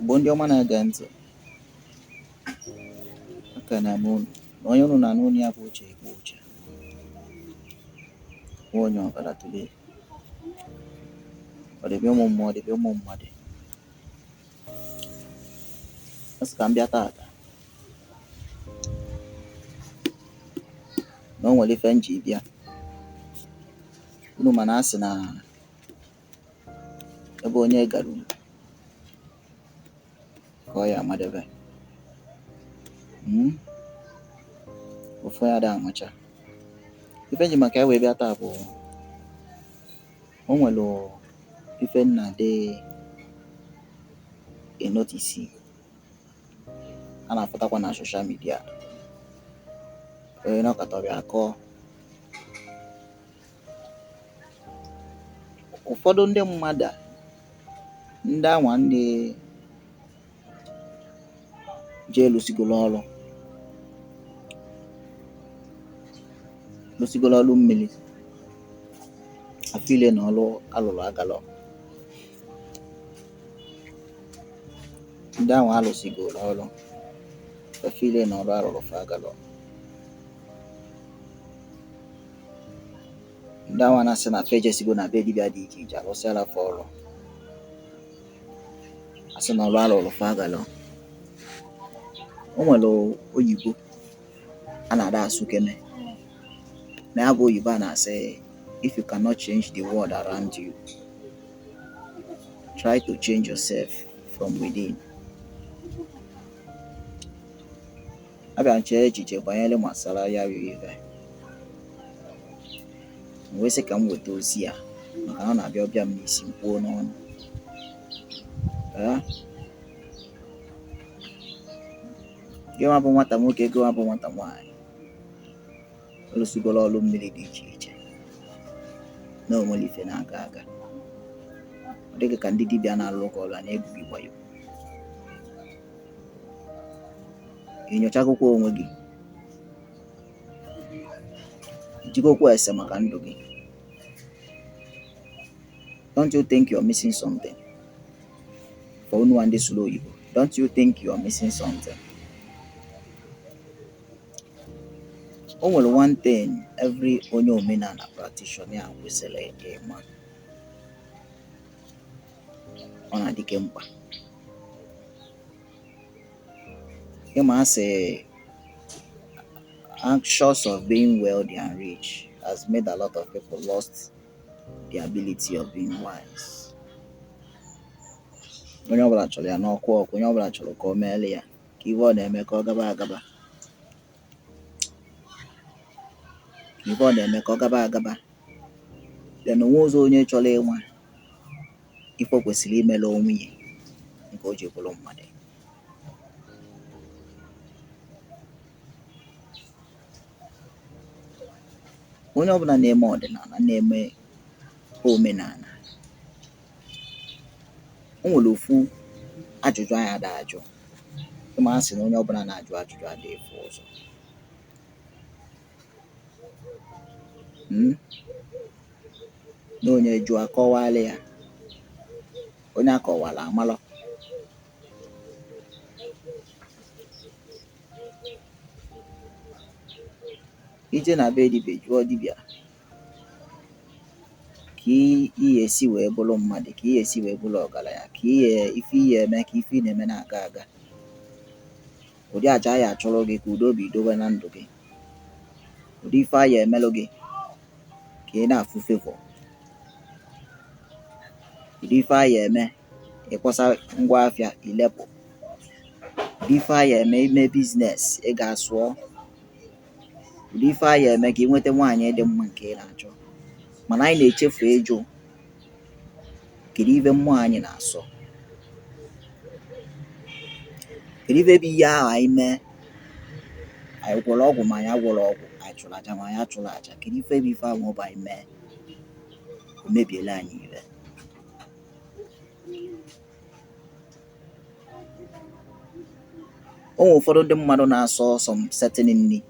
Igbo ndị ọma na-ege ntị, ekene m unu na onye unu na-anụ olu ya bụ Uche Igbo Uche, nwa onye ọbara tụlee. Ọ dịbịa ụmụ mmụọ, dịbịa ụmụ mmadụ. Ọ sị ka m bịa taata na o nwere ife m ji bịa. Unu mana asị na ebe onye garuru ka ọ ya amadebe. Ofu ya da amacha. Ife nji maka ya wee bịa taa bụ o nwere ife nna de enotisi a na-afụtakwa na soshal midia. Onye nọkọtabịa akọ ụfọdụ ndị mmadụ ndị anwa ndị jee lụsigolo ọrụ mmiri afile na ọrụ alụrụ agalọ. Ndị ahụ alụsigolo ọrụ afile na ọrụ alụrụ fa agalọ. Ndị ahụ na-asị na fejesigo na be dibịa dị iche iche alụsịala fa ọrụ, asị na ọrụ alụrụ fa agalọ. O nwere oyibo a na-ada asụ keme na ya bụ oyibo a na-asị, if you cannot change the world around you, try to change yourself from within. Abịa nche echiche banyere gbasara ya ife, wee sị ka m weta ozi ya maka na ọ na-abịa ọbịa m n'isi m kwuo n'ọnụ. Gị nwa bụ nwata nwoke, gị nwa bụ nwata nwaanyị, alụsigolo ọrụ mmiri dị iche iche na onwere ife na-aga aga. Ọ dịghị ka ndị dibịa na-alụ ụka ọla na-egwughị wayo. Inyochakụkwa onwe gị, jikọkwa ese maka ndụ gị. Don't you think you're missing something? For unu ndị sụrụ oyibo, don't you think you're missing something? O nwere one thing every onye omenala practitioner kwesịrị ịma. Ọ na-adịke mkpa. Ịma asị, anxious of being wealthy and rich has made a lot of people lost the ability of being wise. Onye ọbụla chọrọ ya n'ọkụ ọkụ, onye ọbụla chọrọ ka o meele ya ka ife ọ na-eme ka ọ gaba agaba. Ife ọ na-eme ka ọ gaba agaba. Then onwe ụzọ onye chọrọ ịnwa ife o kwesịrị imele onwe ya nke o ji bụrụ mmadụ. Onye ọbụla na-eme ọdịnala, na-eme omenala, o nwere ofu ajụjụ anyị ada ajụ. Ịma asị na onye ọbụla na-ajụ ajụjụ ada efu ụzọ. Na onye jụọ akọwala ya, onye akọwala amalọ. Ije na be dibịa jụọ dibịa ka ihe esi wee bụrụ mmadụ, ka ihe esi wee bụrụ ọgaranya, ka ife ihe eme ka ife ị na-eme na-aga aga. Ụdị aja ya achọrọ gị ka udo obi dobe na ndụ gị. Ụdị ife aya emelụ gị ka ị na-afụ favor. Ụdị ife aya eme ịkwasa ngwa afịa ilepụ. Ụdị ife aya eme ime biznes ị ga-asụọ. Ụdị ife aya eme ka ị nweta nwaanyị dị mma nke ị na-achọ. Mana anyị na-echefu ịjụ kedu ife mmụọ anyị na-asọ, kedu ife bụ ihe ahụ anyị mee. Anyị gwọrọ ọgwụ ma anyị agwọrọ ọgwụ, anyị chụrụ aja ma anyị achụrụ aja. Kedu ife bụ ife ahụ ọ bụ anyị mee o mebiela anyị ire. O nwere ụfọdụ ndị mmadụ na-asọ some certain nri.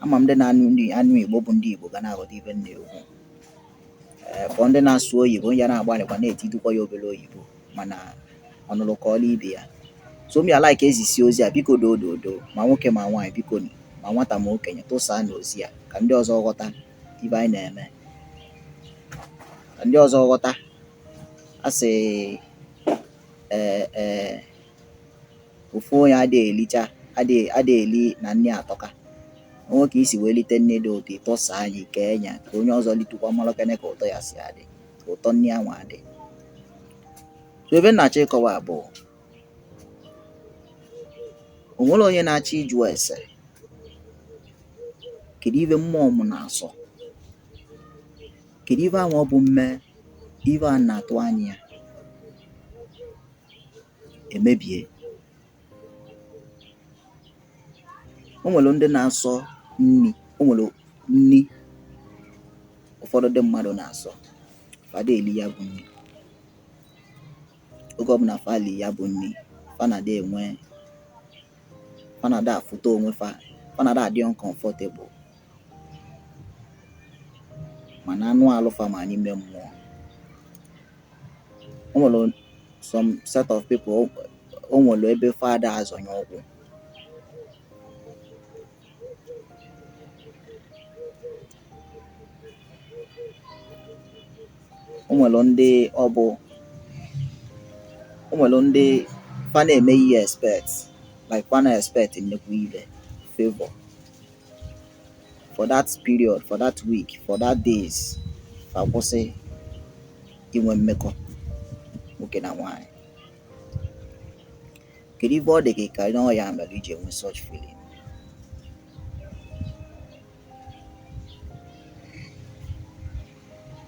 Ama m ndị na-anụ Igbo bụ ndị Igbo ga na-aghọta ife na-ekwu. For ndị na-asụ oyibo, ya na-agbalịkwa na-etidukwa ya obere oyibo, mana ọnụlụ ka ọla ibe ya. So me alike ezisi ozi a biko doo ma nwoke ma nwaanyị biko ma nwata ma okenye tụsaa n'ozi a ka ndị ọzọ ghọta ibe anyị na-eme, ka ndị ọzọ ghọta. A sị ofu onye adịghị eli na nne atọka. Nwoke isi wee lite nne dị ụtọ ịtọsaa anyị kee nya ka onye ọzọ litukwa mara kene ka ụtọ ya si adị, ka ụtọ nne ya nwa adị. So ebe nna-achọ ịkọwa bụ o nwere onye na-achọ ịjụ ese kedu ibe mmụọ m na-asọ, kedu ibe ahụ ọ bụ mme ibe a na-atụ anya ya emebie. O nwere ndị na-asọ nni, o nwere nni ụfọdụ ndị mmadụ na-asọ fada eli ya bụ nni. Oge ọbụla fa li ya bụ nni fanada enwe fanada afụta onwe fanada adị uncomfortable mana anụ alụfa ma n'ime mmụọ. O nwere some set of people o nwere ebe fada azọnye ọgwụ. O nwere ndị fa na-eme ihe expect, like fa na-expect nnekwu ile favor for that period, for that week, for that days, fa kwụsị inwe mmekọ nwoke na nwaanyị. Kedu ibe ọ dị gị ka ọ ya mere iji enwe such feeling?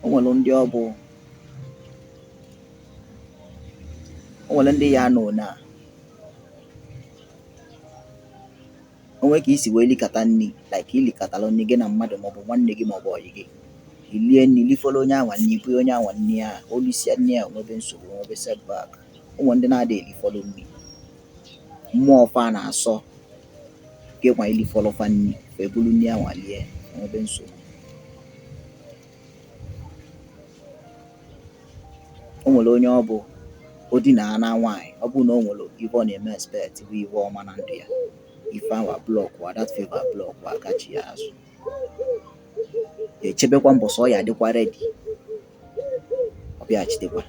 O nwere ndị ya nọ na onwe ka isi wee likata nni, like ilikatala nni gị na mmadụ maọbụ nwanne gị maọbụ ọyị gị, ilie nni lifolo onye anwa nni bụ onye anwa nni ya olusia nni ya nwebe nsogbu nwebe setback. Ụmụ ndị na-ada elifolo nni mmụọ fa na-asọ gị nwa ilifolo fa nni fa ebulu nni anwa lie nwebe nsogbu. O nwere onye ọ bụ o dinaa na nwaanyị, ọ bụ na o nwere ife ọ na-eme expect bụ ife ọma na ndụ ya, ife awa blọk wa that favor blọk wa agachi ya azụ, echebekwa mbọsọ ọ ya adịkwa redi ọ bịaghachitekwa.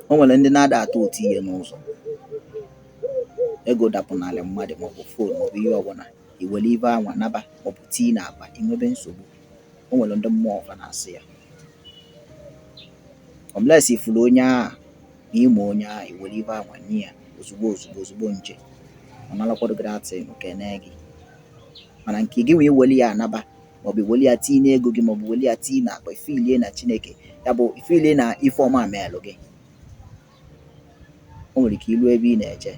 O nwere ndị na-ada atụ otu ihe n'ụzọ, ego dapụnalị mmadụ maọbụ fon maọbụ ihe ọbụla, iwere ibe anwa naba maọbụ tii na akpa inwebe nsogbu. O nwere ndị mmụọ ọfa na-asị ya unless ifuru onye agha na ịma onye agha iwere ibe anwa nye ya ozugbo nje ọ nalakwado gị datin kene gị. Mana nke gị nwe iweli ya anaba maọbụ iweli ya tii na ego gị maọbụ weli ya tii na akpa, ifilie na Chineke, ya bụ ifilie na ife ọma meelụ gị. O nwere ike ilu ebe ị na-eje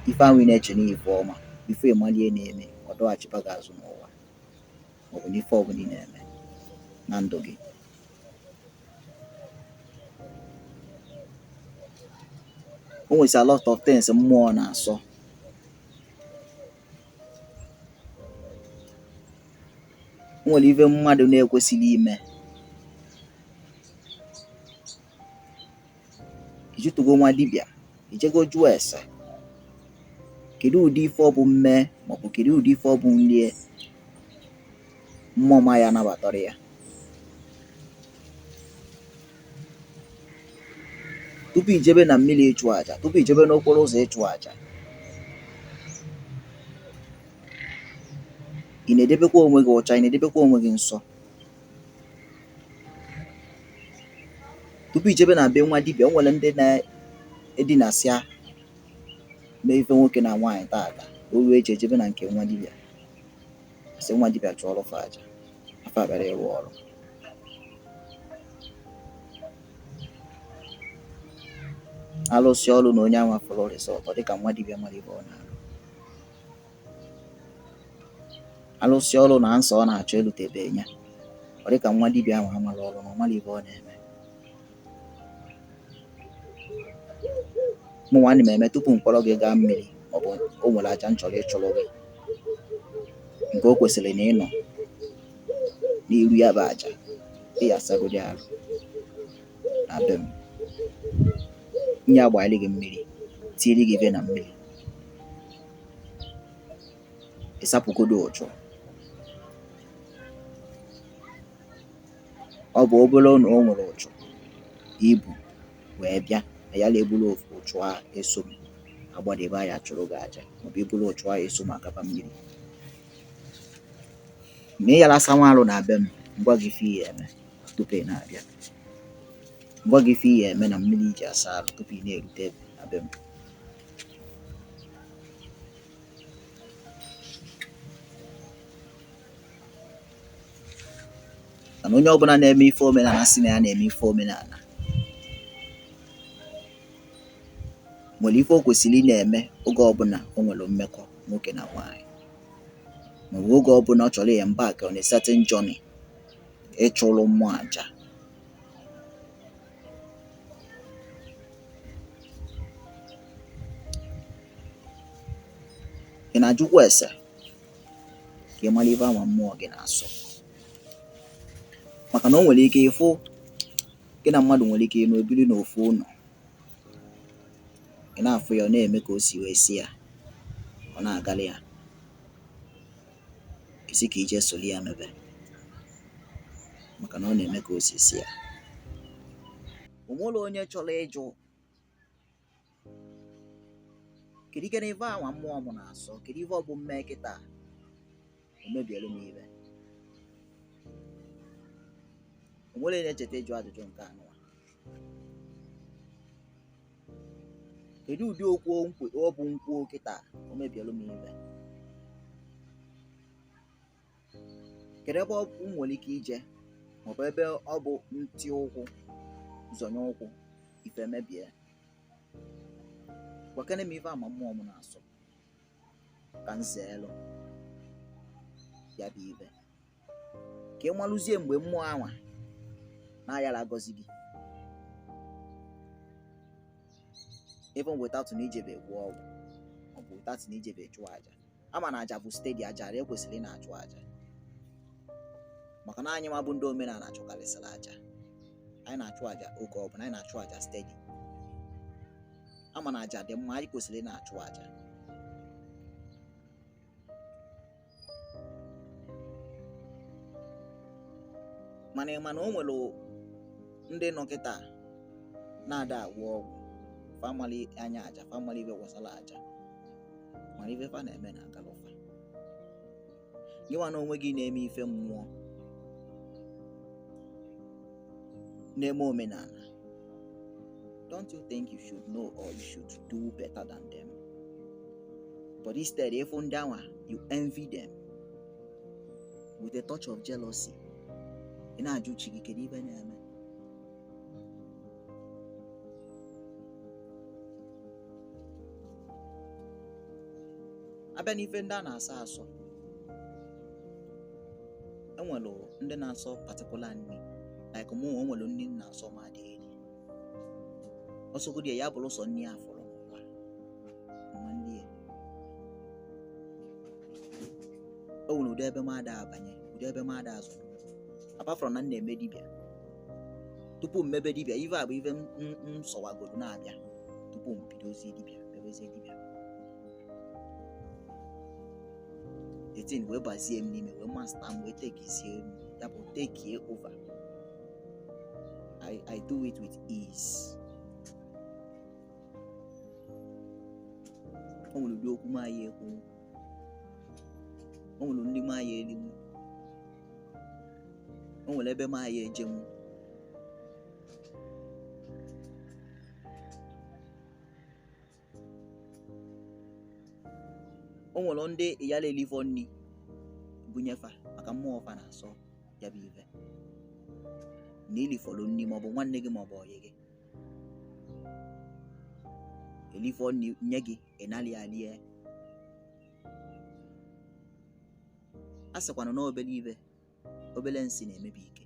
ife ahụ ị na-eche n'ife ọma, ife ịmalie na-eme ọ dọghachiba gị azụ n'ụwa maọbụ n'ife ọbụla ị na-eme na ndụ gị. O nwesi a lot of things mmụọ na-asọ. O nwere ife mmadụ na-ekwesịghị ime. Ijutugo nwa dibịa, ijego jụọ ese kedu ụdị ife ọ bụ mme maọbụ kedu ụdị ife ọ bụ nlie mmụọ ma ya nabatara ya. Tupu ijebe na mmiri ịchụ aja, tupu ijebe n'okporo ụzọ ịchụ aja, ị na-edebekwa onwe gị ọcha, ị na-edebekwa onwe gị nsọ. Tupu ijebe na be nwa dibịa, o nwere ndị na-edinasịa mee ife nwoke na nwaanyị taata, o ruo eji ejebe na nke nwa dibịa, sị nwa dibịa chụọrọ fa aja afa bịara ịrụ ọrụ. Alụsị ọrụ na onye anwa fụrụ resọt ọ dịka nwa dibịa mara ibe ọ na-arụ. Alụsị ọrụ na nsọ ọ na-achọ elutebe ya ọ dịka nwa dibịa ahụ amara ọrụ na ọ mara ibe ọ na-eme. Mụ nwa ana m eme tupu mkpọrọ gị gaa mmiri maọbụ o nwere aja m chọrọ ịchụrụ gị nke o kwesịrị na ịnọ n'iru ya bụ aja ya asagodi arụ na be m nye agbalị gị mmiri tiiri gị ibe na mmiri ịsapụgodo ụchụ ọ bụ obere na o nwere ụchụ ibu wee bịa ya na-ebulu ụchụ a eso m agbadebe ya chụrụ gị aja maọbụ ibulu ụchụ a eso m agaba mmiri ma ị yara asa nwa alụ na be m ngwa gị ife ihe eme tupu ị na-abịa ngwa gị ife ihe eme na mmiri iji asa alụ tupu ị na-erute na be m mana onye ọbụla na-eme ife omenala si na ya na-eme ife omenala nwere ife o kwesịrị ị na-eme oge ọbụla o nwere mmekọ nwoke na nwaanyị maọbụ oge ọbụla ọ chọrọ ya mba ka on a certain journey ịchụrụ mmụọ aja ị na-ajụkwa ese ka ị mara ife ama mmụọ gị na-asọ maka na o nwere ike ịfụ gị na mmadụ nwere ike ịnụ obiri n'ofu ụlọ ị na-afụ ya ọ na-eme ka o si wee si ya ọ na-agalị ya isi ka ije soli ya mebe maka na ọ na-eme ka o si si ya o nwere onye chọrọ ịjụ kedu ike na ife anwa mmụọ m na-asọ kedu ife ọ bụ mme kịta o mebielu m ibe o nwere na-echeta ịjụ ajụjụ nke anụwa kedu ụdị okwu ọ bụ nkwuo kịta o mebielu m ibe kedu ebe ọ nwere ike ije maọbụ ebe ọ bụ ntị ụkwụ zọnye ụkwụ ife mebie gwakene m ife ama mmụọ m na-asọ ka nzeelu ya bụ ibe ka ị malụzie mgbe mmụọ anwa na-ayala agọzi gị even without na ijebe gwụọ ọgwụ maọbụ without na ijebe chụọ aja ama na aja bụ steedi aja ekwesịrị ị na-achụ aja maka na anyị ma bụ ndị omenala achụkarịsịrị aja anyị na-achụ aja oge ọbụla anyị na-achụ aja steedi ama na aja dị mma anyị kwesịrị ị na-achụ aja mana ịma na o nwere ndị nọ kịta na-ada agwọ ọgwụ famali anya aja famali ibe gbasara aja mana ife fa na-eme na agalụfa gịnwa na onwe gị na-eme ife mmụọ na-eme omenala don't you think you should know or you should do better than them but instead if ndị anwa you envy them with a touch of jealousy ị na-ajụ chi gị kedu ibe na-eme abịa n'ife ndị a na-asọ asọ enwere ndị na-asọ particular nri like mụ o nwere nri na-asọ ma dị eri ọsọgodi ya bụrụ sọ nri afọrọ nwa nri ya o nwere ụdị ebe m ada abanye ụdị ebe m ada azụ apart from na m na-eme dibịa tupu m mebe dibịa ife a bụ ife m sọwagodo na-abịa tupu m bidozie dibịa mebezie dibịa etin wee bazie m n'ime wee masta m wee tekizie m ya bụ tekie over I do it with ease o nwere ụdị okwu m anyị ekwu o nwere ndị m anyị elinwu o nwere ebe m anyị ejenwu o nwere ndị ịyala elifọ nri bunyefa maka mmụọ fa na-asọ ya bụ ife na ilifọrọ nri maọbụ nwanne gị maọbụ ọyị gị elifọ nri nye gị ịnalị alie a sịkwanụ na obele ibe obele nsị na-emebi ike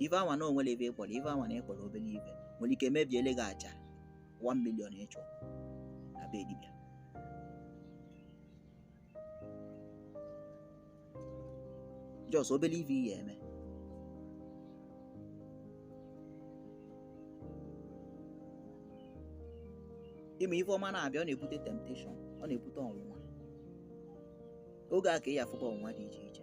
ife anwa na onwere ebe ịkpọrọ ife anwa na ịkpọrọ obele ibe nwere ike mebiele gị aja 1 million ịchọ na be dibịa just obere ife ihe eme. Ime ife ọma na-abịa, ọ na-ebute temptation, ọ na-ebute ọnwụnwa. Oge a ka ị afụba ọnwụnwa dị iche iche.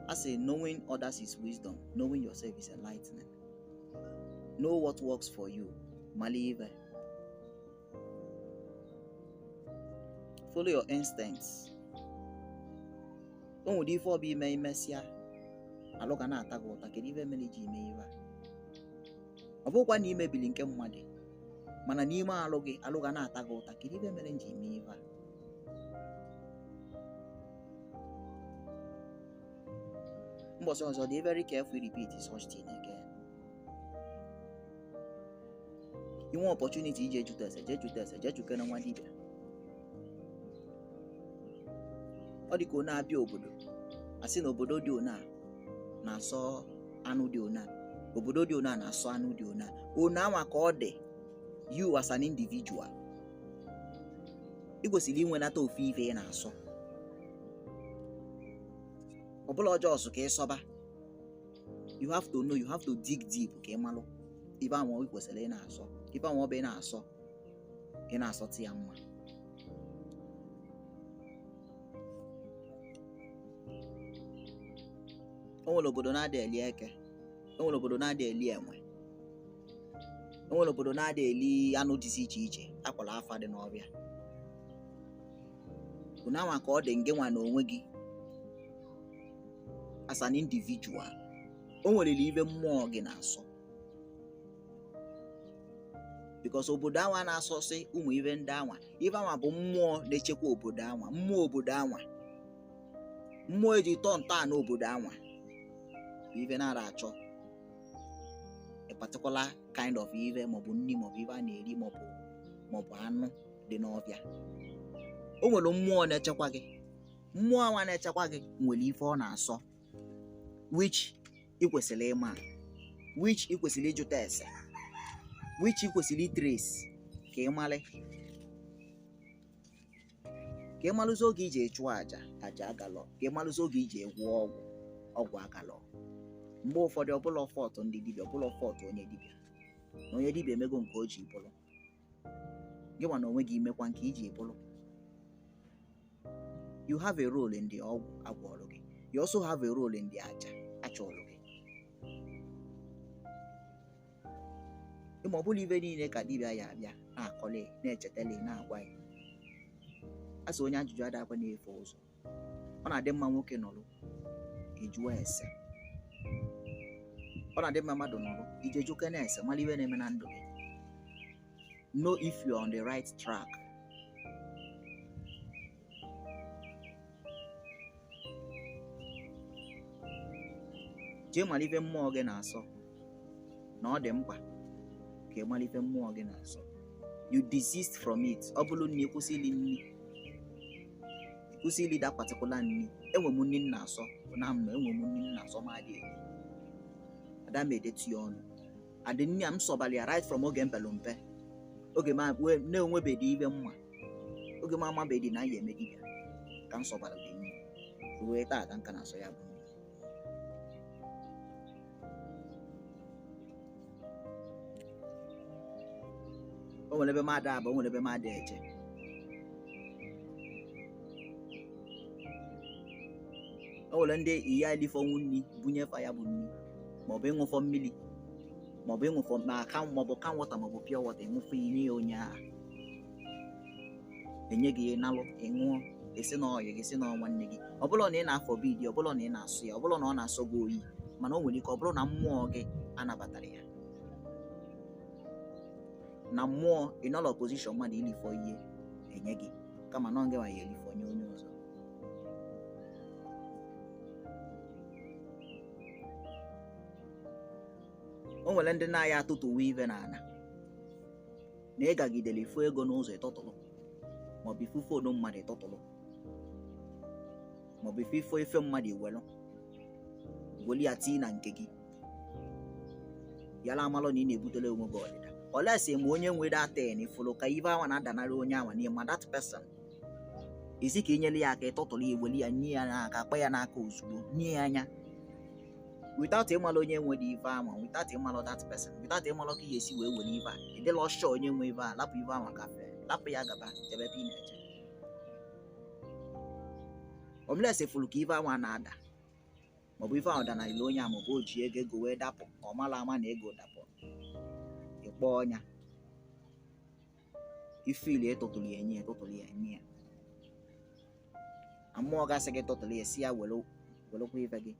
I say knowing others is wisdom, knowing yourself is enlightenment. Know what works for you. Malive. Follow your instincts. Don't do for be me messia. I look na ata go ta kedu ife mere ji ime iwe. Ọ bụkwa na ime bili nke mmadụ. Mana n'ime alụ gị na ata go ta kedu ife mere ji ime iwe. Mbọsị ọzọ, dey very careful repeat such thing again. You want opportunity je juta je juke na nwa dibia. Ọ dị ka ọ na-abịa obodo, asị na obodo dị ona na-asọ anụ dị ona, obodo dị ona na-asọ anụ dị ona. Ona nwa ka ọ dị, you as an individual, ị kwesịrị inwenata ofu ife ị na-asọ. Ọbụla ọjọọ ọsọ ka ị sọba, you have to know, you have to dig deep ka ị malụ ife ahụ ị kwesịrị ị na-asọ, ife ahụ ọ bụ ị na-asọ, ị na-asọtụ ya mma. O nwere obodo na-adị eli eke, o nwere obodo na-adị eli enwe, o nwere obodo na-adị eli anụ dịsị iche iche akwara afa dị n'ọbịa. Una nwa ka ọ dị nge nwa na onwe gị as an individual. O nwere ibe mmụọ gị na-asọ, because obodo anwa na-asọsị ụmụ ibe ndị anwa, ibe anwa bụ mmụọ na-echekwa obodo anwa, mmụọ obodo anwa, mmụọ eji tọọ ntọala n'obodo anwa. Ife na-ara achọ a particular kind of ive maọbụ nri maọbụ ife a na-eri maọbụ anụ dị n'ọbịa. O nwere mmụọ na-echekwa gị, mmụọ anwa na-echekwa gị nwere ife ọ na-asọ, which ị kwesịrị ịma, which ị kwesịrị ịjụta ese, which ị kwesịrị itrace ka ị malị, ka ị malụzi oge iji chụọ aja agalọ, ka ị malụzi oge iji egwọ ọgwụ agalọ. Mgbe ụfọdụ ọbụla fọtụ ndị dibịa, ọbụla fọtụ onye dibịa, na onye dibịa emego nke o ji bụrụ gị nwa na onwe gị imekwa nke iji bụrụ. You have a role in the ọgwụ agwọrụ gị, you also have a role in the aja achọrọ gị. Ịma ọbụla ibe niile ka dibịa ya abịa na-akọlị, na-echetali, na-agwa ya. Asị onye ajụjụ adakwa na-efe ụzọ. Ọ na-adị mma nwoke nọrọ ejụọ ese, ọ na-adị mma mmadụ nọrọ ije jụke na ese, mara ibe na-eme na ndụ gị. Know if you are on the right track. Jee mara ife mmụọ gị na-asọ, na ọ dị mkpa ka ị mara ife mmụọ gị na-asọ. You desist from it. Ọ bụrụ na ịkwụsị ili that particular nri. Enwe m nri na-asọ na mma, enwe m nri na-asọ ma dị elu. Ada m edetu ya ọnụ. Adị nri a m sọbara ya right from oge mpelu mpe, oge m na-enwebeghị ibe mma, oge m amabeghị na ya emegide ka m sọbara dị nri. Ruo taa ka nka na-asọ ya bụ nri. O nwere ebe m ada aba, o nwere ebe m ada eje. O nwere ndị iya elifọnwụ nri bunyefa ya bụ nri, maọbụ ịṅụfọ mmiri, maọbụ ịṅụfọ maọbụ kan wọta maọbụ pure wọta, ịṅụfọ ihe onye ahụ enye gị nalụ ịṅụọ, esi na ọyị gị, esi na nwanne gị. Ọ bụrụ na ị na-afọ bidi, ọ bụrụ na ị na-asụ ya, ọ bụrụ na ọ na-asọ gị oyi, mana o nwere ike ọ bụrụ na mmụọ gị anabatara ya, na mmụọ ị nọrọ pozishọn mmadụ ilifọ ihe enye gị, kama na ọ gị nwa ya elifọ nye onye ọzọ. O nwere ndị na-aya atụtụwa ive n'ala, na ị gagidere ifu ego n'ụzọ ịtọtụrụ, maọbụ ifu foonu mmadụ ịtọtụrụ, maọbụ ifu ife mmadụ iwelụ weli ya tii na nke gị, yala amalụ na ị na-ebutere onwe gị ọdịda. unless ma onye nwe that thing follow ka ive awa na-adanara onye awa n'ime that person isi ka inyere ya aka ịtụtụrụ ya eweli ya nye ya n'aka akpa ya n'aka ozugbo nye ya anya without ịmalụ onye nwe dị ive ama without ịmalụ that person without ịmalụ ka ihe esi wee were ive a ịdịla ọsọ onye nwe ive a lapụ ive ama gafe lapụ ya gaba jebe ebe ị na-eje omlesi fụrụ ka ive ama na-ada maọbụ ive ahụ danarịrị onye a maọbụ o ji ego wee dapụ ka ọ mara ama na ego dapụ ịkpọ ọnya ifili ịtụtụrụ ya enye ya mmụọ gasị gị tụtụrụ ya si ya welekwa ife gị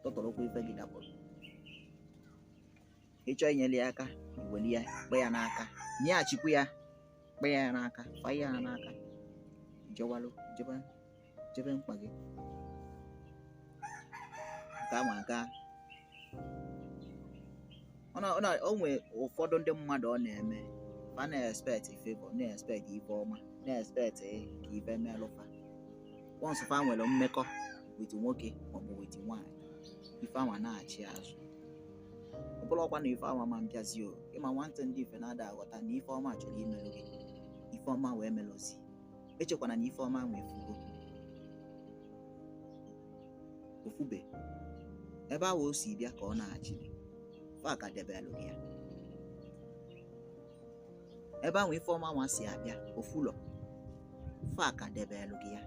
tụtụrụkwa ife gị dapụrụ ịchọ inyere ya aka iweli ya kpe ya n'aka nyeghachikwa ya kpe ya n'aka fanye ya n'aka jewalụ jebe mkpa gị nke aga o nwee ụfọdụ ndị mmadụ ọ na-eme a na-expect favor na-expect ife ọma na-expect ka ife melụfa once fa nwere mmekọ with nwoke maọbụ with nwaanyị ife ama na-achị azụ ọ bụrụ ọkwa na ife ama ma mbịazi o ịma nwantị ndị ife na-ada aghọta na ife ọma chọrọ imelụ gị ife ọma wee melụzi echekwana na ife ọma nwee fugo ofube ebe ahụ o si bịa ka ọ na-achị fa ka debelụ gị ya ebe ahụ ife ọma nwa si abịa ofulọ fa ka debelụ gị ya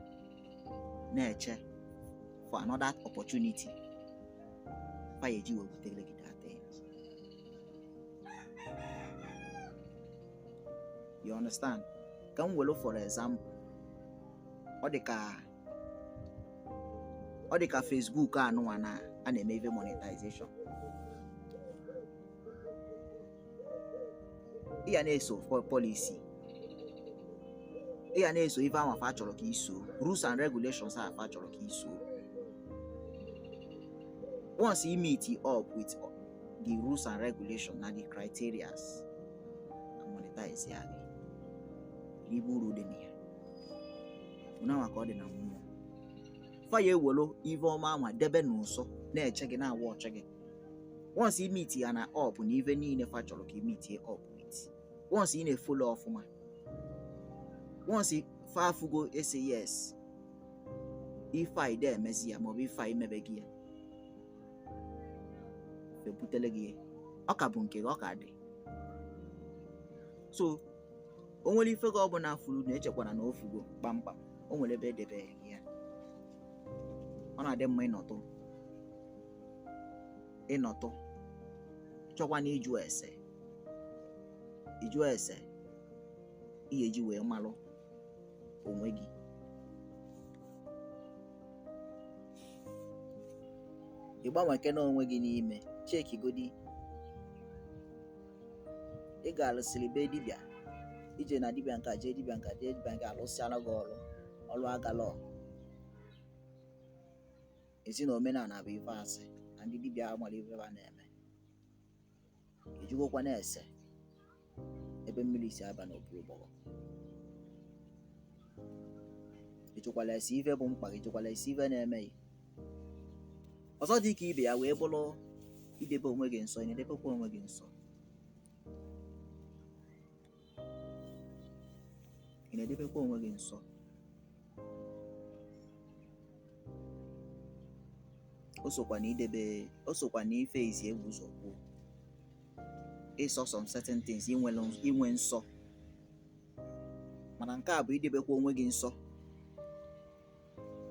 na-eche for another opportunity fa eji wee butere gị that thing. You understand? Ka m welu for example ọ dị ka Facebook anụnwa a na-eme ebe monetization ị ya na-eso policy ị ya na-eso ife ahụ afa chọrọ ka iso rules and regulations afa chọrọ ka iso once you meet up with the rules and regulations na the criterias na monetize ya gị ibu uru dị na ya una maka ọ dị na mmụọ faya ewelo ife ọma ma debe n'ụsọ na-eche gị na-awa ọcha gị once you meet ya na up na ife niile fa chọrọ ka meet up with once ị na-efolo ọfụma once fa afụgo ese yes ife a ide emezi ya maọbụ ife a imebe gị ya fepụtele gị ọ ka bụ nke gị ọ ka dị so o nwere ife gị ọ bụ na afụrụ na echekwana na ofugo kpamkpam o nwere ebe edebe ya ọ na-adị mma ịnọtụ chọkwa na ịjụ ese ihe eji wee malụ onwe gị ịgbanweke na onwe gị n'ime cheki godi ị ga-alụsịrị be dibịa ije na dibịa nka jee dibịa nka alụsịala gị ọrụ agala esi na omenala bụ ife asị na ndị dibịa amara ife ha na-eme ejigokwa na-ese ebe mmiri si aba n'okpuru ụgbọgọ ịchụkwala esi ife bụ mkpa gị ịchụkwala esi ife na-emeghị ọzọ dị ka ibe ya wee bụrụ idebe onwe gị nsọ ị na-edebekwa onwe gị nsọ o sokwa na ife izi egwu ụzọ kwuo ịsọ some certain things inwe nsọ mana nke a bụ idebekwa onwe gị nsọ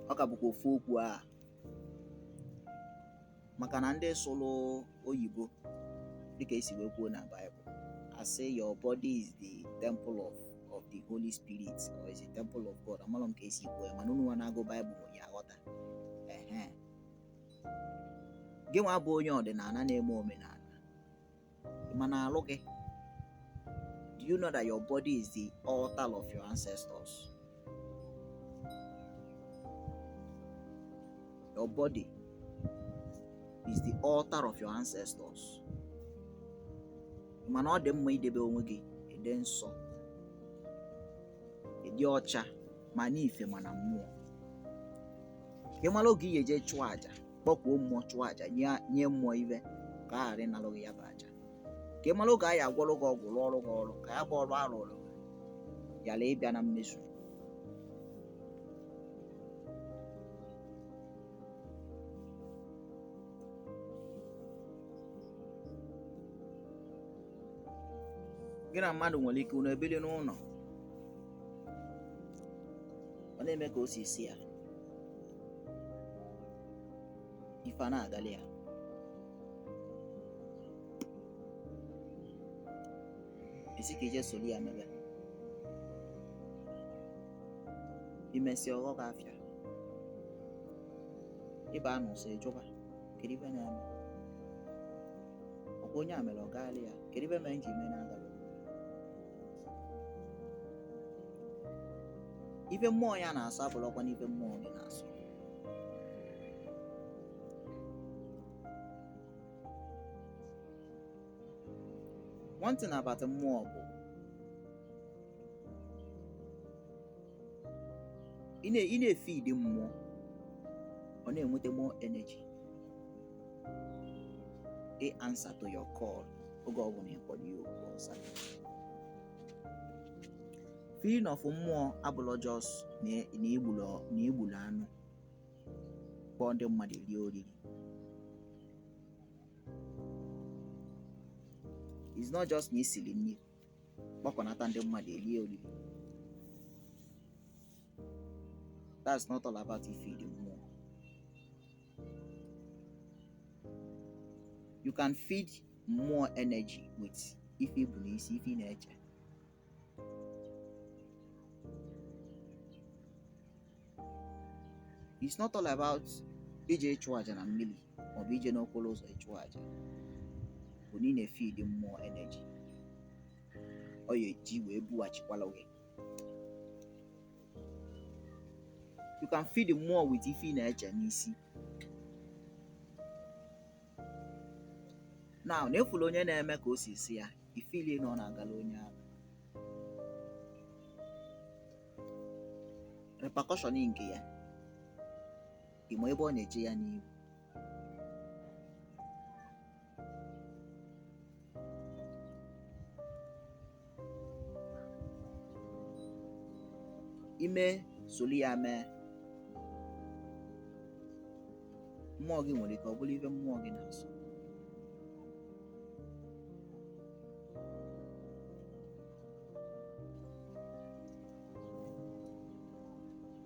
ọ ka bụkwa ofu okwu a maka na ndị sụrụ oyibo dịka esi wee kwuo na Bible asị your body is the temple of the Holy Spirit or is a temple of God amalọ m ka esi kwuo mana unu nwa na-agụ Bible ya aghọta gị nwa bụ onye ọdịnala na-eme omenala mana alụ gị do you know that your body is the altar of your ancestors? Your body is the altar of your ancestors. Mana ọ dị mma idebe onwe gị ịdị nsọ ịdị ọcha ma n'ife mana mmụọ gị mara oge ihe eje chụọ aja kpọkwuo mmụọ chụọ aja nye mmụọ ibe ka a ghara ịnalụ gị ya bụ aja ka ị mara oge anyị agwọrọ gị ọgwụ rụọ ọrụ gị ọrụ ka ya bụ ọrụ arụrụ ghara ịbịa na mmezu. Gị na mmadụ nwere ike unu ebili n'ụlọ, ọ na-eme ka o si esi ya ife a na-agali ya. Esi ka ije soli ya mebe imesi ọghọ gị afịa ịba n'ụsọ ịjụba kedu ibe na-eme, ọkwa onye a mere ọ gaali ya kedu ibe mere nji mee na-agalị. Ife mmụọ ya na-asụ abụrụkwa n'ife mmụọ gị na-asụ. One thing about mmụọ bụ ị na-efeed mmụọ, ọ na-enweta more energy ị answer to your call oge ọ bụla ịkpọrọ ya okwu ọsa. Feeding of mmụọ abụrụ just na igburu anụ kpọọ ndị mmadụ rie oriri. It's not just na isiri nri kpọkọnata ndị mmadụ erie oriri. That's not all about feeding mmụọ. You can feed more energy with ife bụ n'isi ife na-eche. It's not all about ije ịchụ aja na mmiri maọbụ ije n'okporo ụzọ ịchụ aja. Bụ na ị na-feed mmụọ energy ọ ya eji wee bughachikwala oge. You can feed mmụọ with ife na-eche n'isi. Now na-efula onye na-eme ka o si si ya ifili na ọ na-agala onye ahụ. Repercussion nke ya ịma ebe ọ na-eche ya n'ihu. Ime soli ya mee, mmụọ gị nwere ike ọ bụrụ ife mmụọ gị na-asụ.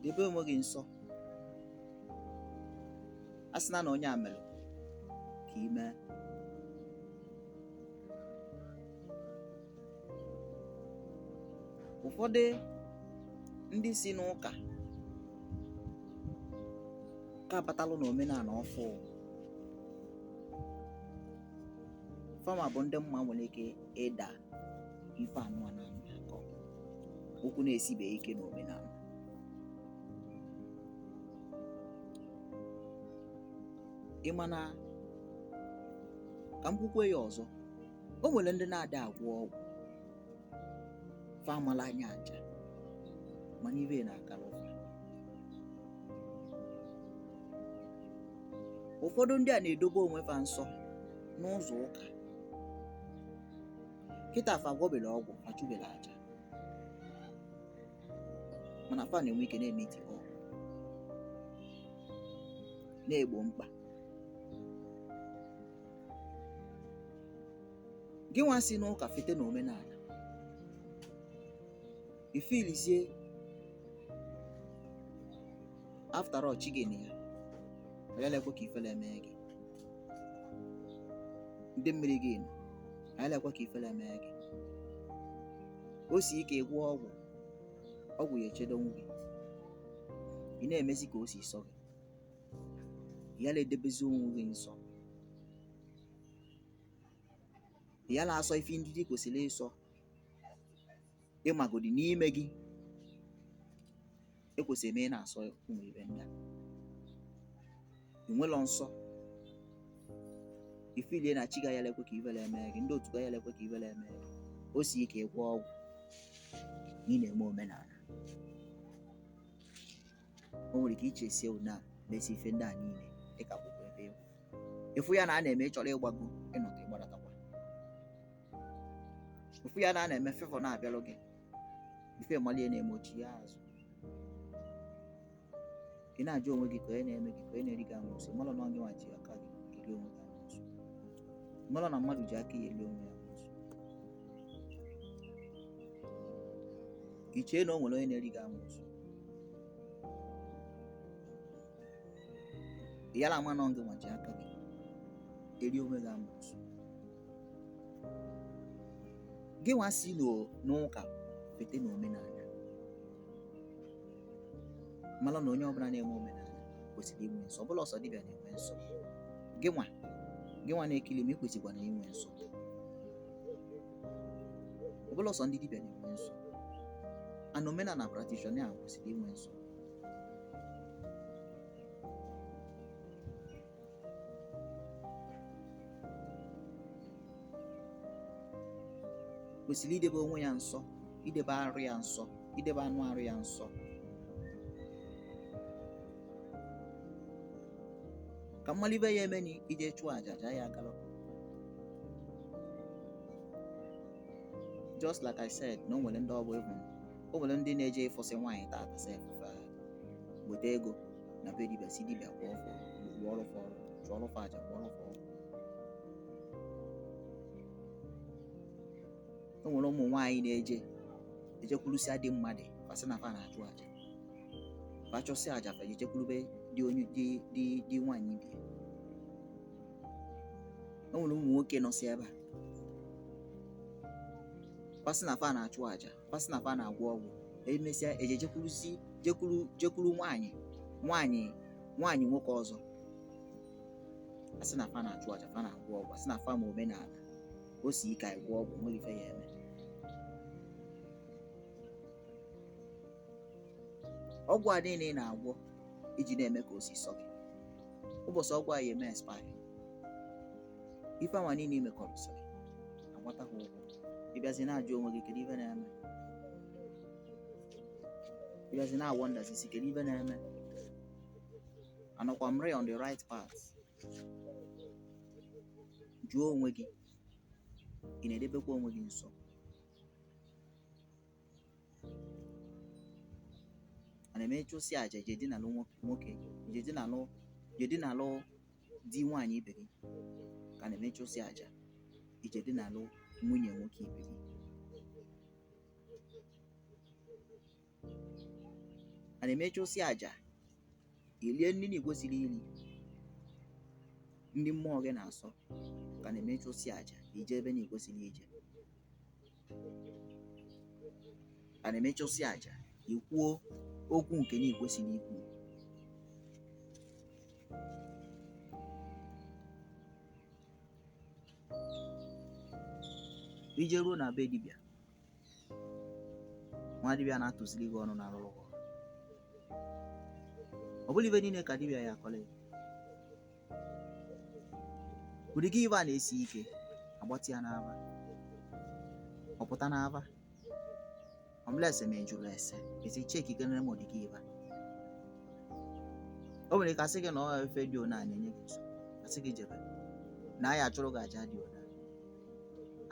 Debe onwe gị nsọ. A sị na onye a mere ka ị mee. Ụfọdụ ndị si n'ụka ka abatalụ na omenala ọfụ fama bụ ndị mma nwere ike ịda ife anụ na akọ okwu na-esibeghị ike na omenala. Ịma na ka m kwukwe ya ọzọ, o nwere ndị na-ada agwọ ọgwụ famala anya aja mana ibe na-akara ụfa. Ụfọdụ ndị a na-edobe onwe fa nsọ n'ụzọ ụka kịta fa gwọbele ọgwụ achụbele aja mana fa na-enwe ike na-eme iti ọ na-egbo mkpa. Gị nwa si n'ụka fete na omenala ifilizie after all chigeni ya ayalekwa ka ifele eme gị. Ndị mmiri gị nọ ayalekwa ka ifele eme gị. O si ike ịgwọ ọgwụ ya echedonwu gị, ị na-emezi ka o si sọ gị, ya na-edebezi onwe gị nsọ, ya na-asọ ife ndị dị kwesịrị ịsọ ịmagodi n'ime gị ekwesịrị eme na-asọ ụmụ ibe ndị a. Enwelo nsọ ifilie na chi ga ya lekwe ka ivele eme gị, ndị otu ga ya lekwe ka ivele eme gị. O si ike ịgwọ ọgwụ ị na-eme omenala. O nwere ike ichesie una mesi ife ndị a niile dịka bụkwa ebe ịfụ ya na a na-eme ịchọrọ ịgbago ịnọta ịgbadatakwa. ofu ya na-eme fevọ na-abịalụ gị ife malie na-emochi ya azụ. Ị na-ajụ onwe gị ka onye na-eme gị ka onye na-eri gị amụsụ, malụ na gị nwa ji aka gị eri onwe gị amụsụ, malụ na mmadụ ji aka ya eri onwe ya amụsụ. Ị chee na o nwere onye na-eri gị amụsụ, yala ama na gị nwa ji aka gị eri onwe gị amụsụ. Gị nwa si n'ụka fete na omenala, mara na onye ọbụla na-eme omenala kwesịrị inwe nsọ. Ọbụla ọsọ dibịa na-enwe nsọ. Gị nwa na-ekili m ikwesịkwa na inwe nsọ. Ọbụla ọsọ ndị dibịa na-enwe nsọ, and omenala practitioner ahụ kwesịrị inwe nsọ. Kwesịrị idebe onwe ya nsọ, idebe arụ ya nsọ, idebe anụ arụ ya nsọ, ka mmalibe ya eme na ije chụọ aja ya agalụ. Just like I said, na o nwere ndị ọbụ ịhụ, o nwere ndị na-eje ịfọsị nwaanyị tata sef weta ego na be dibịa, si dibịa kwụọ ọrụ chụọrọ fa aja kwụọrọ fa ọrụ. O nwere ụmụ nwaanyị na-ejekwulusia dị mmadụ fasị na fa na-achụ aja, fachọsị aja fa ejekwulube dị nwaanyị bie. O nwere ụmụ nwoke nọsị ebe a fasị na fa na-achụ aja, fasị na fa na-agwọ ọgwụ, emesịa jekwuru nwaanyị nwoke ọzọ, asị na fa na-achụ aja, fa na-agwọ ọgwụ, asị na fa ma omenala o si ike agwọ ọgwụ, nwere ife ya eme. Ọgwụ a niile ị na-agwọ iji na-eme ka o si sọ gị, ụbọchị ọgwụ a ya eme expire, ife anwa niile imekọrọ sọ gị agbata ha ụgwọ. Ịbịazi na-ajụ onwe gị kedu ife na-eme, ịbịazi na-awọ ndazisi kedu ife na-eme, anọkwa m on the right path? Jụọ onwe gị, ị na-edebekwa onwe gị nsọ? Ana eme chụsị aja je dinalụ nwoke, je dinalụ di nwaanyị ibe gị, ka na eme chụsị aja ije dinalụ nwunye nwoke ibe gị. Ana eme chụsị aja ilie nri na igwesiri iri, ndị mmụọ gị na-asọ, ka na eme chụsị aja ije ebe na igwesiri ije. Ana eme chụsị aja ikwuo okwu nke na igwesiri ikwu. Ije ruo na be dibịa, nwa dibịa na-atụziri gị ọnụ na-arụrụ gị ọrụ. Ọ bụla ibe niile ka dibịa ya akọla ya. Ụdị gị ibe a na-esi ike agbatị ya n'aba, ọ pụta n'aba, ọmụla ese ma ejụrụ ese esi cheki kenere m ụdị gị ibe. O nwere ka asị gị na ọ efe dị ona na-enye gị nso, asị gị jebe na ya achụrụ gị aja dị ona,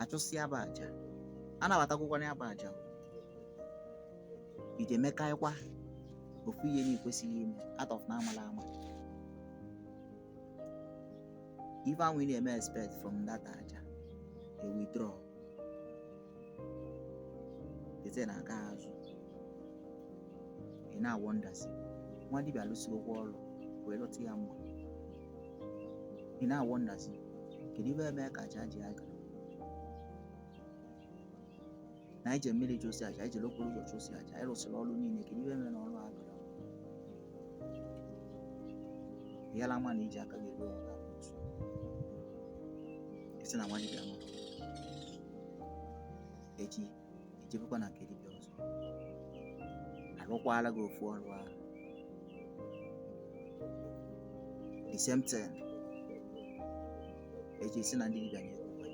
achụsị ya bụ aja, anabatakwụkwana ya bụ aja, ije mekaịkwa ofu ihe na ikwesịghị ime out of na amala ama. Ife ahụ ị na-eme expect from that aja, a withdraw, ete na-aga azụ. Ị na-awọ ndazi, nwa dibịa alụsịrị ụgwọ ọrụ wee lọta ya mma. Ị na-awọ ndazi, kedu ife eme ka aja ji aga na ije mmiri chụsị aja, ije okporo ụzọ chụsị aja, ịrụsịrị ọrụ niile, kedu ife mere na ọrụ agara yala ma na iji aka gị ruo ọga otu esi na nwa dibịa nọ echi ijebekwa na nke dibịa ọzọ, arụkwala gị ofu ọrụ ahụ, the same thing eji esi na ndị dibịa na-ekwukwe.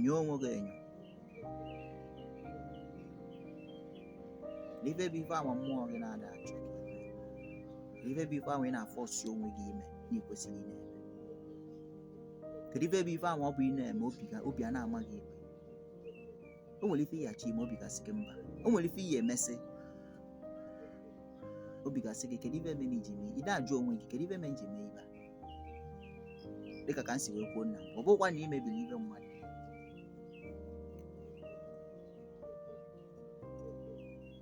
Nye onwe gị enyo n'ife bụ ife ama mmụọ gị na-ada achọ gị ime, n'ife bụ ife ahụ ị na-afọsi onwe gị ime na ikwesịrị ime. kedu ife bụ ife ahụ ọ bụ ị na-eme obi a na-amaghị ikpe. O nwere ife ịghachi ime obi gasị gị mba. O nwere ife ihe emesị obi gasị gị kedu ife eme na iji mee. Ị na-ajụ onwe gị kedu ife eme nji mee ibe. Dịka ka m si wee kwuo nna m, ọ bụkwa na imebiri ife mmadụ.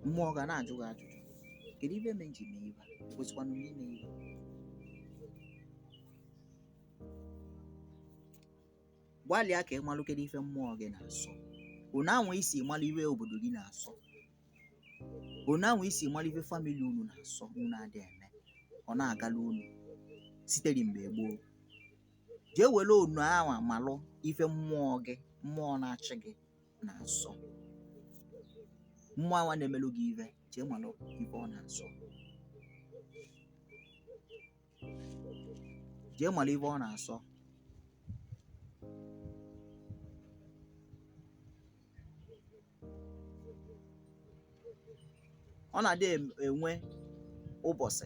Mmụọ ga na-ajụ gị ajụjụ kedu ife eme nji mee ibe. Kwesịkwanụ m ime ibe. Gbalịa ka ị malụ kedu ife mmụọ gị na-asọ. Unu anwa isi malụ ife obodo gị na-asọ. Unu anwa isi malụ ife famili unu na-asọ. Unu adị eme ọ na-agala unu sitere mgbe gboo. Jee were unu anwa malụ ife mmụọ gị, mmụọ na-achị gị na-asọ. Mmụọ anwa na-emelụ gị ife, jee malụ ife ọ na-asọ. Jee malụ ife ọ na-asọ. Ọ na-adị enwe ụbọchị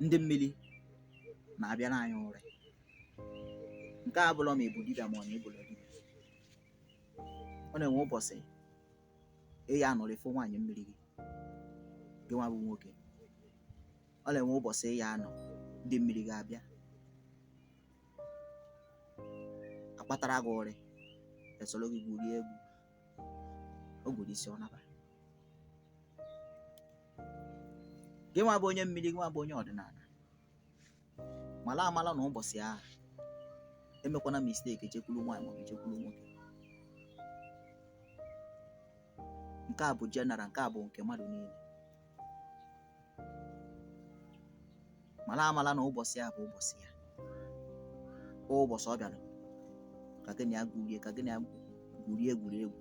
ndị mmiri na-abịa n'anya ụrị. Nke a bụla ma ebu dibịa ma ọ na ebula dibịa. Ọ na-enwe ụbọchị ya anọrọ ịfụ nwaanyị mmiri gị nwa bụ nwoke. Ọ na-enwe ụbọchị ya anọ ndị mmiri ga-abịa akpatara gị ụrị, esoro gị gwurie egwu. O gwuru isi ọ naba. Gị nwa bụ onye mmiri, gị nwa bụ onye ọdịnala, mala amala na ụbọchị ahụ emekwana mistake echekwulu nwaanyị maọbụ echekwulu nwoke. Nke a bụ general, nke a bụ nke mmadụ niile. Mala amala na ụbọchị a bụ ụbọchị ya. Ụbọchị ọ bịara ka gị na ya gwurie egwuregwu.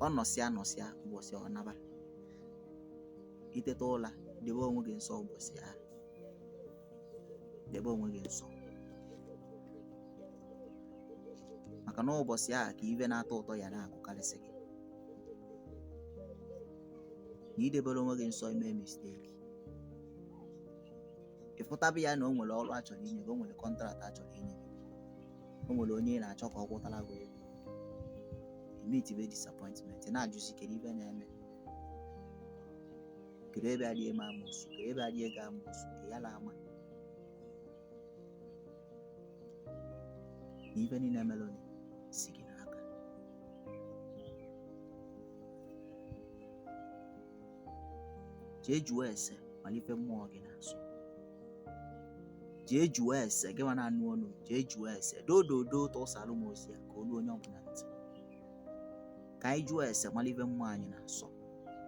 Ọ nọsịa ụbọchị ọ naba. Iteta ụla, debe onwe gị nsọ ụbọchị ahụ. Debe onwe gị nsọ. Maka na ụbọchị ahụ ka ibe na-atọ ụtọ ya na-agụkarịsị gị. Na idebere onwe gị nsọ ime mistake. Ịfụtabi ya na o nwere ọrụ a chọrọ inye gị, o nwere kọntraktị a chọrọ inye gị, o nwere onye ị na-achọ ka ọ gwọtara gị ego. Meet with disappointment. Na-ajụzi kedu ife na-eme. Kedu ebe adịghị eme amụsụ, kedu ebe adịghị ego amụsụ, ya la ama. Na ife niile meloni si gị n'aka. Jee jụọ ese mala ife mmụọ gị na-asọ. Jee jụọ ese gị nwa na-anụ ọnụ. Jee jụọ ese dododo tụsalụ m ozi ya ka olu onye ọbụla ntị. Ka anyị jụọ ese mala ife mmụọ anyị na-asọ.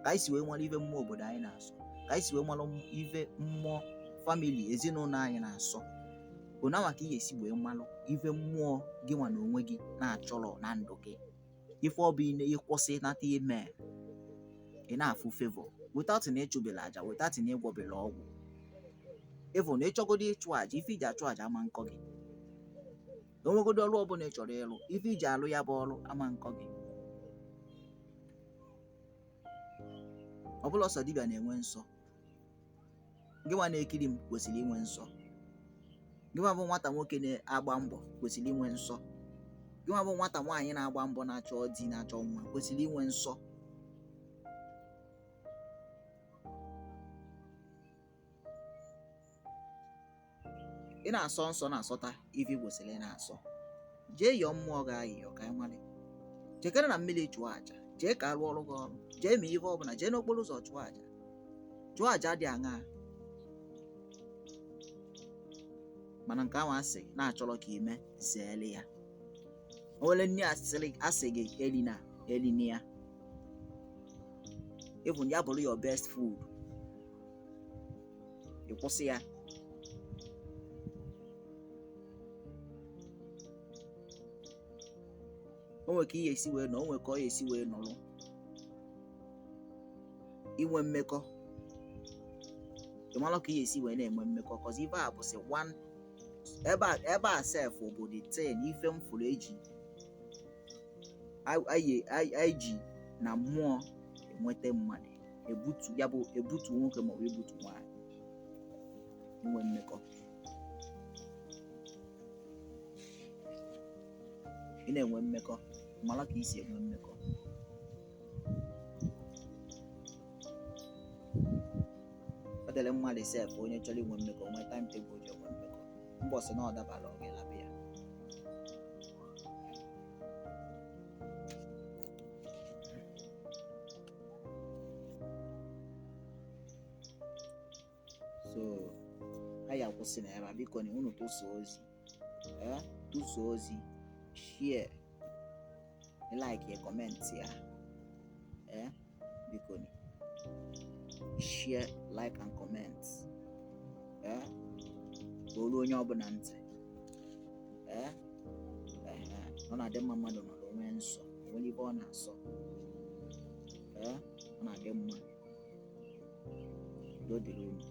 Ka anyị si wee mala ife mmụọ obodo anyị na-asọ. Ka anyị si wee mala ife mmụọ famili ezinụlọ anyị na-asọ. Bụ na maka ihe esi wee malụ ife mmụọ gị nwa na onwe gị na-achọrọ na ndụ gị. Ife ọ bụ ịkwụsị nata ime ị na-afụ favor without na ịchụbela aja, without na ịgwọbela ọgwụ. Ịfụ na ịchọgodo ịchụ aja, ife iji achụ aja ama nkọ gị. Onwegodo ọrụ ọbụla ị chọrọ ịlụ, ife iji alụ ya bụ ọrụ ama nkọ gị. Ọ bụla ọsọ dibịa na-enwe nsọ. Gị nwa na-ekiri m kwesịrị inwe nsọ. Gị nwa bụ nwata nwoke na-agba mbọ kwesịrị inwe nsọ. Gị nwa bụ nwata nwaanyị na-agba mbọ na-achọ di na-achọ nwa kwesịrị inwe nsọ. Ị na-asọ nsọ na-asọta ife kwesịrị na-asọ. Jee yọọ mmụọ gị ayịyọ ka anyị mali. Jekere na mmiri chụọ aja. Jee ka arụ ọrụ gị ọrụ. Jee mee ife ọbụla. Jee n'okporo ụzọ chụọ aja. Chụọ aja dị aṅaa. Mana nke ahụ asị na-achọrọ ka ime zeele ya. O nwere nne asị gị elina ya. Even ya bụrụ your best food. Ị kwụsị ya. O nwere ka ihe esi wee nọ, o nwere ka ọ ya esi wee nọrọ. Inwe mmekọ. Ị mara ka ihe esi wee na-enwe mmekọ. Cause ife a bụsị one ebe a sef obodo 10 ife mfụrụ eji na mmụọ enweta mmadụ ebutu ya bụ ebutu nwoke maọbụ ebutu nwaanyị. inwe mmekọ. Ị na-enwe mmekọ, mara ka isi enwe mmekọ. Ọ dịrị mmadụ sef onye chọrọ inwe mmekọ nwee timetable o ji enwe mmekọ. Mbọsị na ọ dabara ọ ga-elaba ya. So anyị akwụsị na ebe a. Biko na unu tụsaa ozi, tụsaa ozi, share, like, comment ya, biko na share, like and comment, olu onye ọbụla ntị. Ọ na-adị mma mmadụ nọrọ onwe nsọ, onwe ibe ọ na-asọ, ọ na-adị mma. Udo dịrị unu.